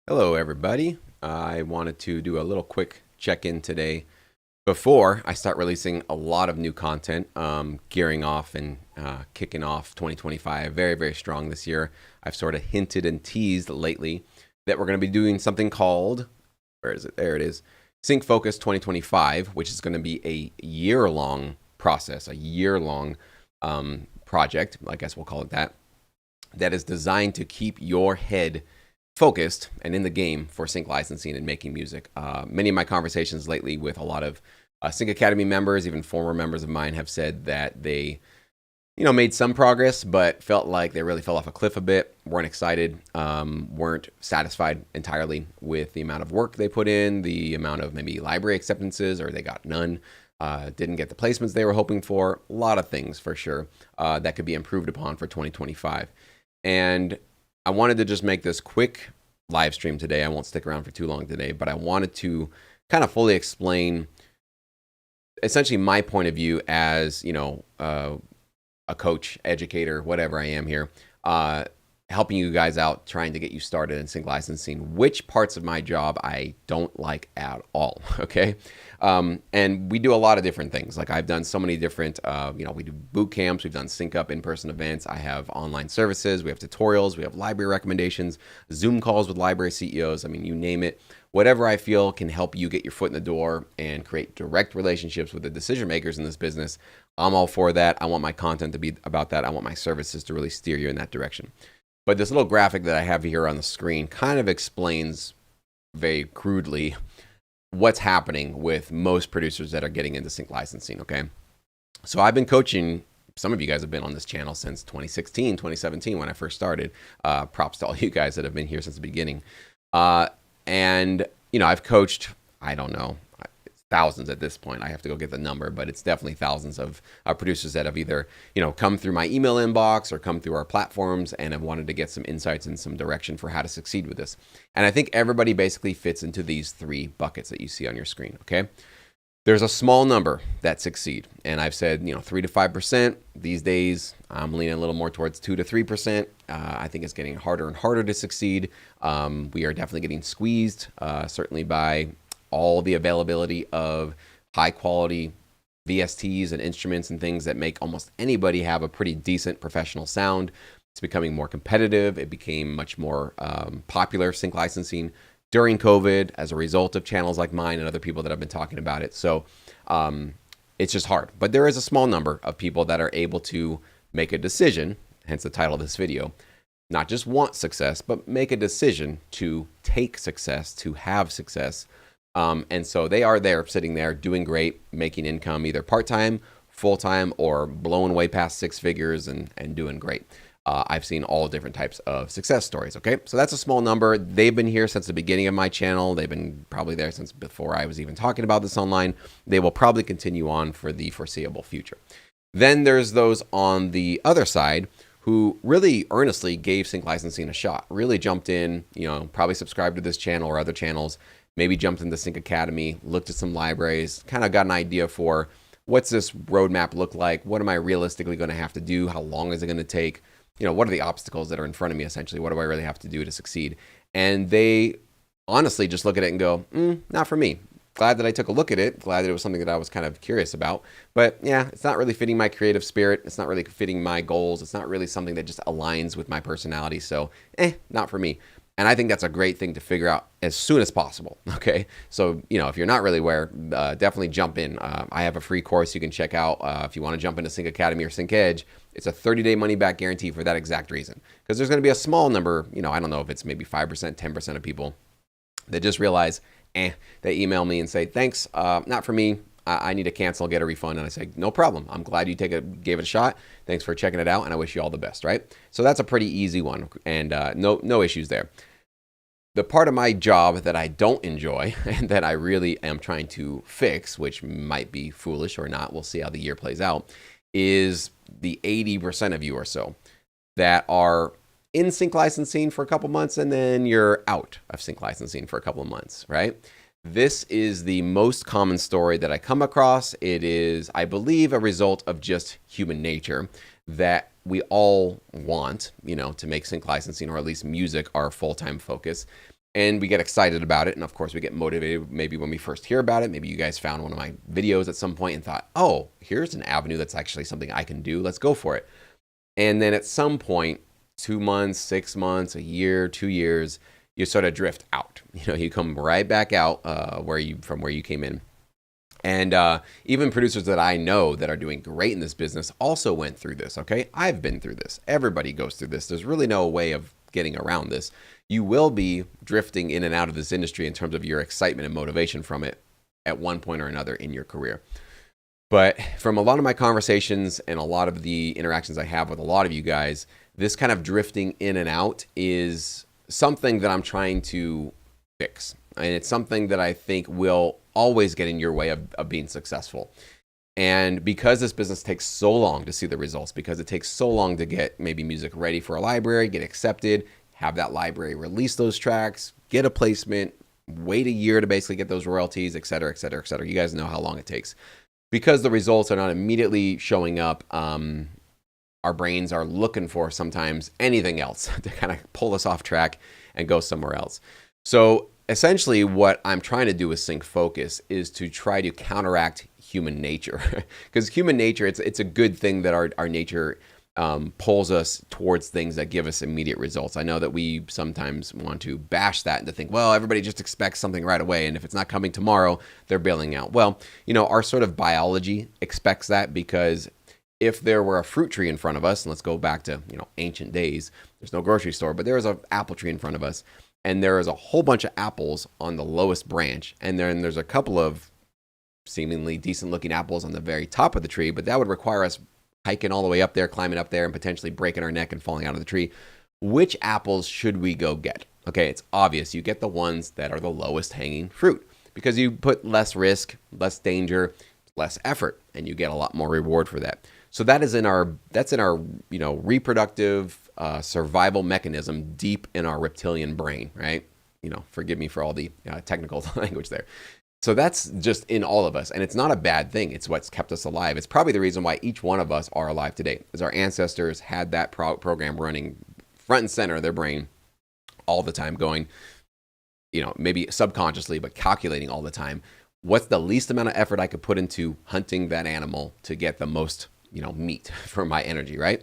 Hello, everybody. I wanted to do a little quick check-in today before I start releasing a lot of new content, gearing off and kicking off 2025 very, very strong this year. I've sort of hinted and teased lately that we're going to be doing something called, where is it? There it is, Sync Focus 2025, which is going to be a year-long process, a year-long project, I guess we'll call it that is designed to keep your head focused and in the game for sync licensing and making music. Many of my conversations lately with a lot of Sync Academy members, even former members of mine, have said that they, made some progress, but felt like they really fell off a cliff a bit. Weren't excited, weren't satisfied entirely with the amount of work they put in, the amount of maybe library acceptances, or they got none. Didn't get the placements they were hoping for. A lot of things for sure that could be improved upon for 2025. And I wanted to just make this quick live stream today. I won't stick around for too long today, but I wanted to kind of fully explain essentially my point of view as, a coach, educator, whatever I am here, helping you guys out, trying to get you started in sync licensing, which parts of my job I don't like at all, okay? And we do a lot of different things. Like I've done so many different, we do boot camps, we've done sync up in-person events, I have online services, we have tutorials, we have library recommendations, Zoom calls with library CEOs, I mean, you name it. Whatever I feel can help you get your foot in the door and create direct relationships with the decision makers in this business, I'm all for that. I want my content to be about that. I want my services to really steer you in that direction. But this little graphic that I have here on the screen kind of explains very crudely what's happening with most producers that are getting into sync licensing, okay? So I've been coaching, some of you guys have been on this channel since 2016, 2017 when I first started. Props to all you guys that have been here since the beginning. And, I've coached, I don't know, thousands at this point. I have to go get the number, but it's definitely thousands of producers that have either, come through my email inbox or come through our platforms and have wanted to get some insights and some direction for how to succeed with this. And I think everybody basically fits into these three buckets that you see on your screen, okay? There's a small number that succeed. And I've said, 3 to 5%. These days, I'm leaning a little more towards 2 to 3%. I think it's getting harder and harder to succeed. We are definitely getting squeezed, certainly by all the availability of high quality VSTs and instruments and things that make almost anybody have a pretty decent professional sound. It's becoming more competitive. It became much more popular, sync licensing, during COVID as a result of channels like mine and other people that have been talking about it. So it's just hard. But there is a small number of people that are able to make a decision, hence the title of this video, not just want success, but make a decision to take success, to have success. And so they are there, sitting there, doing great, making income, either part-time, full-time, or blowing way past six figures and doing great. I've seen all different types of success stories, okay? So that's a small number. They've been here since the beginning of my channel. They've been probably there since before I was even talking about this online. They will probably continue on for the foreseeable future. Then there's those on the other side who really earnestly gave sync licensing a shot, really jumped in, probably subscribed to this channel or other channels, maybe jumped into Sync Academy, looked at some libraries, kind of got an idea for what's this roadmap look like? What am I realistically going to have to do? How long is it going to take? What are the obstacles that are in front of me, essentially? What do I really have to do to succeed? And they honestly just look at it and go, not for me. Glad that I took a look at it. Glad that it was something that I was kind of curious about. But yeah, it's not really fitting my creative spirit. It's not really fitting my goals. It's not really something that just aligns with my personality. So, not for me. And I think that's a great thing to figure out as soon as possible, okay? So, if you're not really aware, definitely jump in. I have a free course you can check out if you want to jump into Sync Academy or Sync Edge. It's a 30-day money-back guarantee for that exact reason. Because there's going to be a small number, I don't know if it's maybe 5%, 10% of people that just realize, they email me and say, thanks, not for me. I need to cancel, get a refund. And I say, no problem. I'm glad you gave it a shot. Thanks for checking it out, and I wish you all the best, right? So that's a pretty easy one, and no issues there. The part of my job that I don't enjoy and that I really am trying to fix, which might be foolish or not, we'll see how the year plays out, is the 80% of you or so that are in sync licensing for a couple months and then you're out of sync licensing for a couple of months, right? This is the most common story that I come across. It is, I believe, a result of just human nature that we all want, to make sync licensing or at least music our full-time focus. and we get excited about it. And of course, we get motivated maybe when we first hear about it. Maybe you guys found one of my videos at some point and thought, oh, here's an avenue that's actually something I can do. Let's go for it. And then at some point, 2 months, 6 months, a year, 2 years, you sort of drift out. You come right back out from where you came in. And even producers that I know that are doing great in this business also went through this, okay? I've been through this. Everybody goes through this. There's really no way of getting around this. You will be drifting in and out of this industry in terms of your excitement and motivation from it at one point or another in your career. But from a lot of my conversations and a lot of the interactions I have with a lot of you guys, this kind of drifting in and out is something that I'm trying to fix. And it's something that I think will always get in your way of being successful. And because this business takes so long to see the results, because it takes so long to get maybe music ready for a library, get accepted, have that library release those tracks, get a placement, wait a year to basically get those royalties, et cetera, et cetera, et cetera. You guys know how long it takes. Because the results are not immediately showing up, our brains are looking for sometimes anything else to kind of pull us off track and go somewhere else. So essentially what I'm trying to do with Sync Focus is to try to counteract human nature. Because human nature, it's a good thing that our nature pulls us towards things that give us immediate results. I know that we sometimes want to bash that and to think, well, everybody just expects something right away, and if it's not coming tomorrow, they're bailing out. Well, our sort of biology expects that, because if there were a fruit tree in front of us, and let's go back to ancient days, there's no grocery store, but there is an apple tree in front of us, and there is a whole bunch of apples on the lowest branch, and then there's a couple of seemingly decent looking apples on the very top of the tree, but that would require us hiking all the way up there, climbing up there, and potentially breaking our neck and falling out of the tree. Which apples should we go get? Okay, it's obvious. You get the ones that are the lowest hanging fruit, because you put less risk, less danger, less effort, and you get a lot more reward for that. So that's in our reproductive survival mechanism deep in our reptilian brain, right? Forgive me for all the technical language there. So that's just in all of us, and it's not a bad thing. It's what's kept us alive. It's probably the reason why each one of us are alive today, is our ancestors had that program running front and center of their brain all the time, going, maybe subconsciously, but calculating all the time. What's the least amount of effort I could put into hunting that animal to get the most, meat for my energy, right?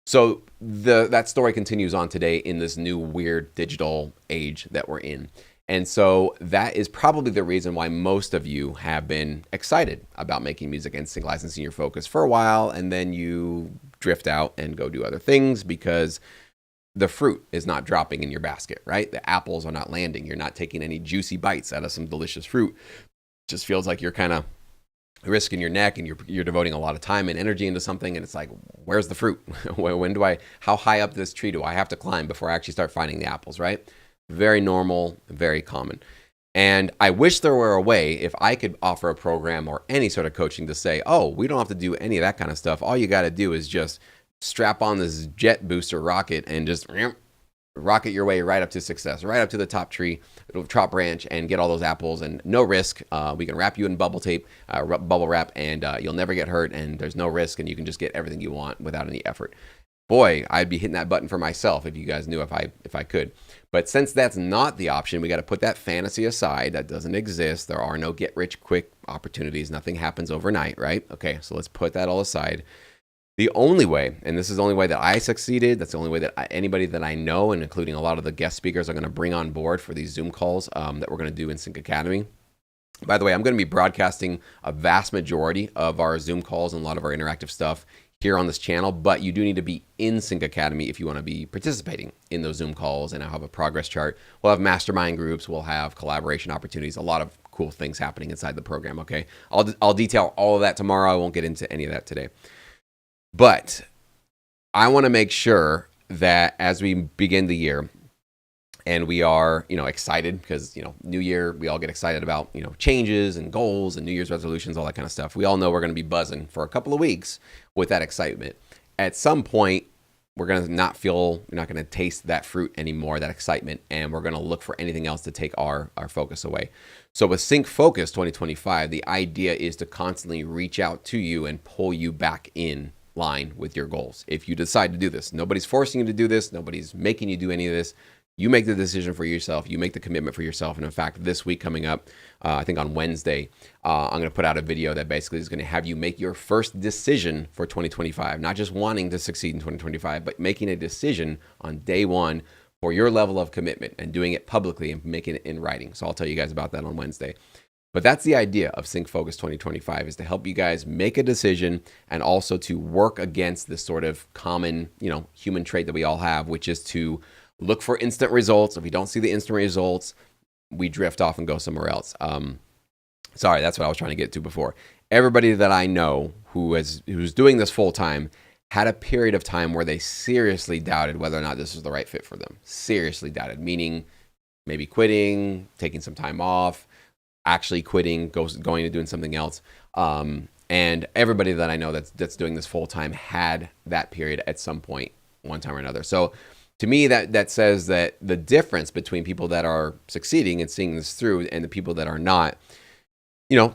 So that story continues on today in this new weird digital age that we're in. And so that is probably the reason why most of you have been excited about making music and sync licensing your focus for a while, and then you drift out and go do other things because the fruit is not dropping in your basket, right? The apples are not landing. You're not taking any juicy bites out of some delicious fruit. It just feels like you're kind of risking your neck, and you're devoting a lot of time and energy into something, and it's like, where's the fruit? How high up this tree do I have to climb before I actually start finding the apples, right? Very normal, very common. And I wish there were a way, if I could offer a program or any sort of coaching to say, oh, we don't have to do any of that kind of stuff. All you got to do is just strap on this jet booster rocket and just rocket your way right up to success, right up to the top tree, top branch, and get all those apples, and no risk. We can wrap you in bubble tape, bubble wrap, and you'll never get hurt, and there's no risk, and you can just get everything you want without any effort. Boy, I'd be hitting that button for myself if you guys knew if I could. But since that's not the option, we got to put that fantasy aside. That doesn't exist. There are no get-rich-quick opportunities. Nothing happens overnight, right? Okay, so let's put that all aside. The only way, and this is the only way that I succeeded, that's the only way that anybody that I know, and including a lot of the guest speakers, are going to bring on board for these Zoom calls that we're going to do in Sync Academy. By the way, I'm going to be broadcasting a vast majority of our Zoom calls and a lot of our interactive stuff here on this channel, but you do need to be in Sync Academy if you want to be participating in those Zoom calls. And I'll have a progress chart. We'll have mastermind groups. We'll have collaboration opportunities. A lot of cool things happening inside the program. Okay, I'll detail all of that tomorrow. I won't get into any of that today. But I want to make sure that as we begin the year, and we are, excited because, New Year, we all get excited about, changes and goals and New Year's resolutions, all that kind of stuff. We all know we're going to be buzzing for a couple of weeks with that excitement. At some point, we're going to we're not going to taste that fruit anymore, that excitement, and we're going to look for anything else to take our focus away. So with Sync Focus 2025, the idea is to constantly reach out to you and pull you back in line with your goals. If you decide to do this, nobody's forcing you to do this. Nobody's making you do any of this. You make the decision for yourself. You make the commitment for yourself. And in fact, this week coming up, I think on Wednesday, I'm going to put out a video that basically is going to have you make your first decision for 2025, not just wanting to succeed in 2025, but making a decision on day one for your level of commitment and doing it publicly and making it in writing. So I'll tell you guys about that on Wednesday. But that's the idea of Sync Focus 2025, is to help you guys make a decision and also to work against this sort of common, human trait that we all have, which is to look for instant results. If we don't see the instant results, we drift off and go somewhere else. Sorry, that's what I was trying to get to before. Everybody that I know who's doing this full time had a period of time where they seriously doubted whether or not this was the right fit for them. Seriously doubted, meaning maybe quitting, taking some time off, actually quitting, going to doing something else. And everybody that I know that's doing this full time had that period at some point, one time or another. So to me, that says that the difference between people that are succeeding and seeing this through and the people that are not,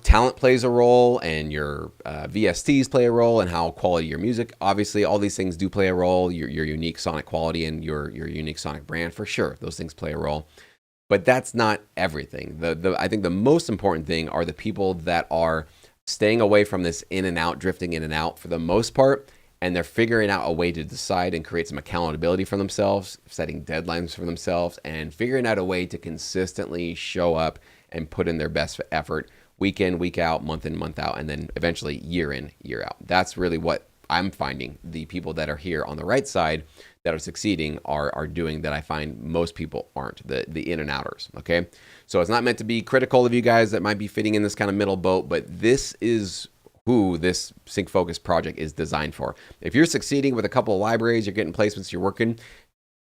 talent plays a role, and your VSTs play a role, and how quality your music. Obviously, all these things do play a role. Your unique sonic quality and your unique sonic brand, for sure, those things play a role. But that's not everything. I think the most important thing are the people that are staying away from this in and out, drifting in and out for the most part, and they're figuring out a way to decide and create some accountability for themselves, setting deadlines for themselves, and figuring out a way to consistently show up and put in their best effort week in, week out, month in, month out, and then eventually year in, year out. That's really what I'm finding the people that are here on the right side that are succeeding are doing, that I find most people aren't, the in and outers. Okay, so it's not meant to be critical of you guys that might be fitting in this kind of middle boat, but this is who this Sync Focus project is designed for. If you're succeeding with a couple of libraries, you're getting placements, you're working,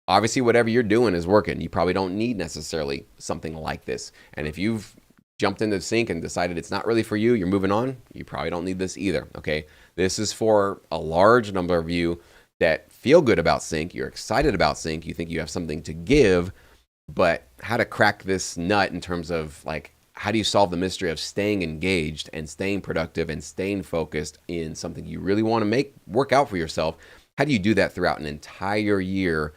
obviously whatever you're doing is working. You probably don't need necessarily something like this. And if you've jumped into Sync and decided it's not really for you, you're moving on, you probably don't need this either. Okay, this is for a large number of you that feel good about Sync, you're excited about Sync, you think you have something to give, but how to crack this nut in terms of like, how do you solve the mystery of staying engaged and staying productive and staying focused in something you really want to work out for yourself? How do you do that throughout an entire year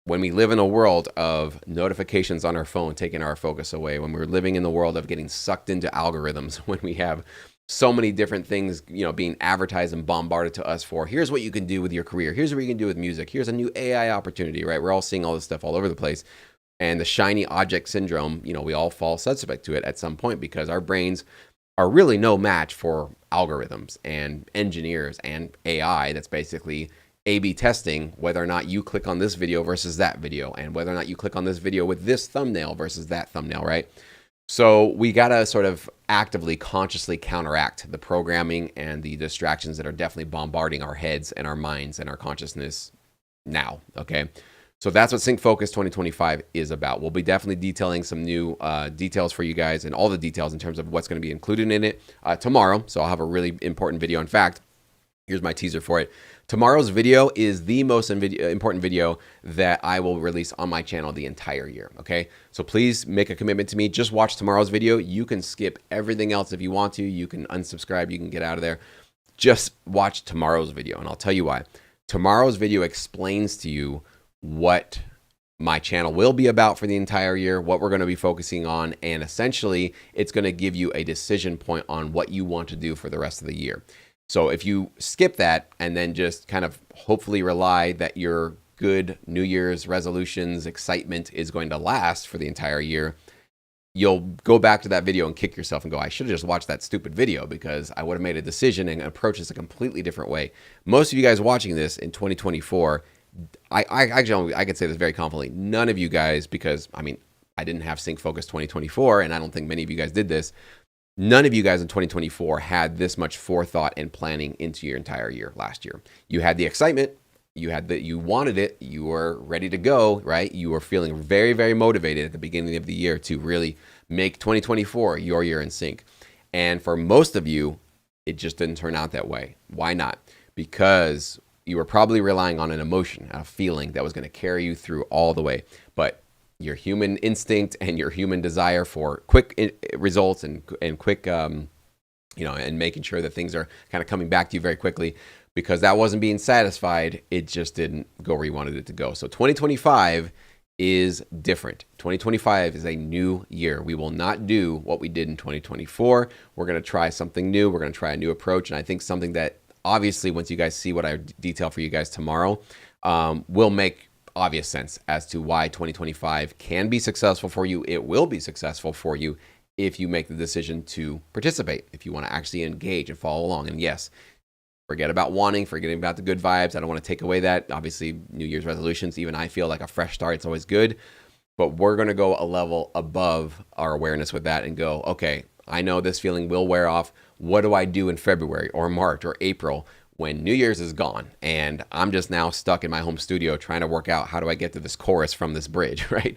when we live in a world of notifications on our phone taking our focus away, when we're living in the world of getting sucked into algorithms, when we have so many different things, being advertised and bombarded to us for, here's what you can do with your career, here's what you can do with music, here's a new AI opportunity, right? We're all seeing all this stuff all over the place. And the shiny object syndrome, we all fall suspect to it at some point, because our brains are really no match for algorithms and engineers and AI that's basically A/B testing whether or not you click on this video versus that video, and whether or not you click on this video with this thumbnail versus that thumbnail, right? So we got to sort of actively, consciously counteract the programming and the distractions that are definitely bombarding our heads and our minds and our consciousness now, okay? So that's what Sync Focus 2025 is about. We'll be definitely detailing some new details for you guys, and all the details in terms of what's going to be included in it tomorrow. So I'll have a really important video. In fact, here's my teaser for it. Tomorrow's video is the most important video that I will release on my channel the entire year, okay? So please make a commitment to me. Just watch tomorrow's video. You can skip everything else if you want to. You can unsubscribe. You can get out of there. Just watch tomorrow's video, and I'll tell you why. Tomorrow's video explains to you what my channel will be about for the entire year, what we're going to be focusing on, and essentially it's going to give you a decision point on what you want to do for the rest of the year. So if you skip that and then just kind of hopefully rely that your good New Year's resolutions excitement is going to last for the entire year, you'll go back to that video and kick yourself and go, I should have just watched that stupid video, because I would have made a decision and approached this a completely different way. Most of you guys watching this in 2024, I could say this very confidently, none of you guys, because I didn't have Sync Focus 2024, and I don't think many of you guys did this. None of you guys in 2024 had this much forethought and planning into your entire year last year. You had the excitement, you wanted it, you were ready to go, right? You were feeling very, very motivated at the beginning of the year to really make 2024 your year in sync. And for most of you, it just didn't turn out that way. Why not? Because you were probably relying on an emotion, a feeling that was going to carry you through all the way. But your human instinct and your human desire for quick results and quick, and making sure that things are kind of coming back to you very quickly, because that wasn't being satisfied, it just didn't go where you wanted it to go. So 2025 is different. 2025 is a new year. We will not do what we did in 2024. We're going to try something new. We're going to try a new approach. And I think something that obviously, once you guys see what I detail for you guys tomorrow, will make obvious sense as to why 2025 can be successful for you. It will be successful for you if you make the decision to participate, if you want to actually engage and follow along. And yes, forget about wanting, forgetting about the good vibes. I don't want to take away that. Obviously, New Year's resolutions, even I feel like a fresh start, it's always good. But we're going to go a level above our awareness with that and go, okay, I know this feeling will wear off. What do I do in February or March or April when New Year's is gone and I'm just now stuck in my home studio trying to work out how do I get to this chorus from this bridge, right?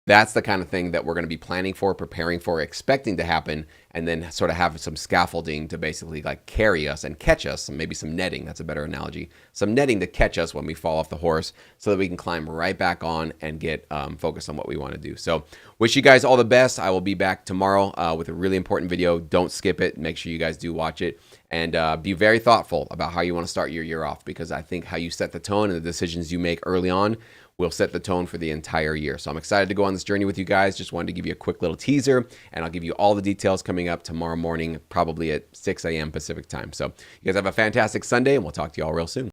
That's the kind of thing that we're going to be planning for, preparing for, expecting to happen, and then sort of have some scaffolding to basically like carry us and catch us, and maybe some netting, that's a better analogy, some netting to catch us when we fall off the horse so that we can climb right back on and get focused on what we want to do. So wish you guys all the best. I will be back tomorrow with a really important video. Don't skip it. Make sure you guys do watch it, and be very thoughtful about how you want to start your year off, because I think how you set the tone and the decisions you make early on will set the tone for the entire year. So I'm excited to go on this journey with you guys. Just wanted to give you a quick little teaser, and I'll give you all the details coming up tomorrow morning, probably at 6 a.m. Pacific time. So you guys have a fantastic Sunday, and we'll talk to you all real soon.